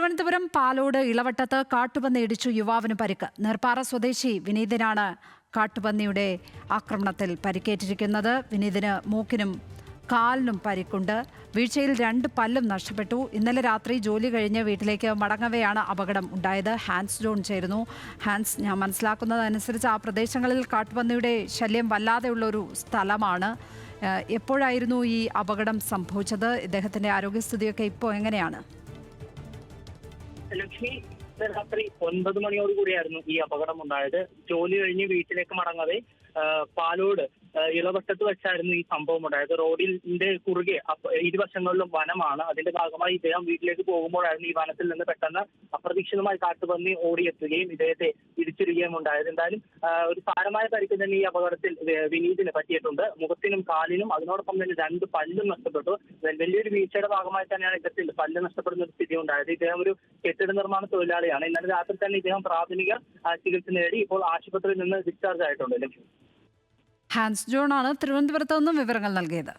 തിരുവനന്തപുരം പാലോട് ഇളവട്ടത്ത് കാട്ടുപന്നി ഇടിച്ചു യുവാവിന് പരിക്ക്. നേർപ്പാറ സ്വദേശി വിനീതിനാണ് കാട്ടുപന്നിയുടെ ആക്രമണത്തിൽ പരിക്കേറ്റിരിക്കുന്നത്. വിനീതിന് മൂക്കിനും കാലിനും പരിക്കുണ്ട്. വീഴ്ചയിൽ 2 പല്ലും നഷ്ടപ്പെട്ടു. ഇന്നലെ രാത്രി ജോലി കഴിഞ്ഞ് വീട്ടിലേക്ക് മടങ്ങവെയാണ് അപകടം ഉണ്ടായത്. ഹാൻസ് ജോൺ ചേരുന്നു. ഹാൻസ്, ഞാൻ മനസ്സിലാക്കുന്നതനുസരിച്ച് ആ പ്രദേശങ്ങളിൽ കാട്ടുപന്നിയുടെ ശല്യം വല്ലാതെയുള്ള ഒരു സ്ഥലമാണ്. എപ്പോഴായിരുന്നു ഈ അപകടം സംഭവിച്ചത്? ഇദ്ദേഹത്തിന്റെ ആരോഗ്യസ്ഥിതിയൊക്കെ ഇപ്പോൾ എങ്ങനെയാണ്? ലക്ഷ്മി, രാത്രി 9 മണിയോടുകൂടിയായിരുന്നു ഈ അപകടം ഉണ്ടായത്. ജോലി കഴിഞ്ഞ് വീട്ടിലേക്ക് മടങ്ങവേ പാലോട് ഇളവട്ടത്ത് വെച്ചായിരുന്നു ഈ സംഭവം ഉണ്ടായത്. റോഡിന്റെ കുറുകെ ഇരുവശങ്ങളിലും വനമാണ്. അതിന്റെ ഭാഗമായി ഇദ്ദേഹം വീട്ടിലേക്ക് പോകുമ്പോഴായിരുന്നു ഈ വനത്തിൽ നിന്ന് പെട്ടെന്ന് അപ്രതീക്ഷിതമായി കാട്ടുപന്നി ഓടിയെത്തുകയും ഇദ്ദേഹത്തെ ഇടിച്ചിടുകയും ഉണ്ടായത്. എന്തായാലും ഒരു സാരമായ പരിക്ക് തന്നെ ഈ അപകടത്തിൽ വിനീതിന് പറ്റിയിട്ടുണ്ട്. മുഖത്തിനും കാലിനും അതിനോടൊപ്പം തന്നെ 2 പല്ലും നഷ്ടപ്പെട്ടു. വലിയൊരു വീഴ്ചയുടെ ഭാഗമായി തന്നെയാണ് ഇദ്ദേഹത്തിൽ പല്ല് നഷ്ടപ്പെടുന്ന ഒരു സ്ഥിതി ഉണ്ടായത്. ഇദ്ദേഹം ഒരു കെട്ടിട നിർമ്മാണ തൊഴിലാളിയാണ്. ഇന്നലെ രാത്രി തന്നെ ഇദ്ദേഹം പ്രാഥമിക ചികിത്സ നേടി ഇപ്പോൾ ആശുപത്രിയിൽ നിന്ന് ഡിസ്ചാർജ് ആയിട്ടുണ്ട്. ലക്ഷ്മി. ഹാൻസ് ജോൺ ആണ് തിരുവനന്തപുരത്ത് നിന്നും വിവരങ്ങൾ നൽകിയത്.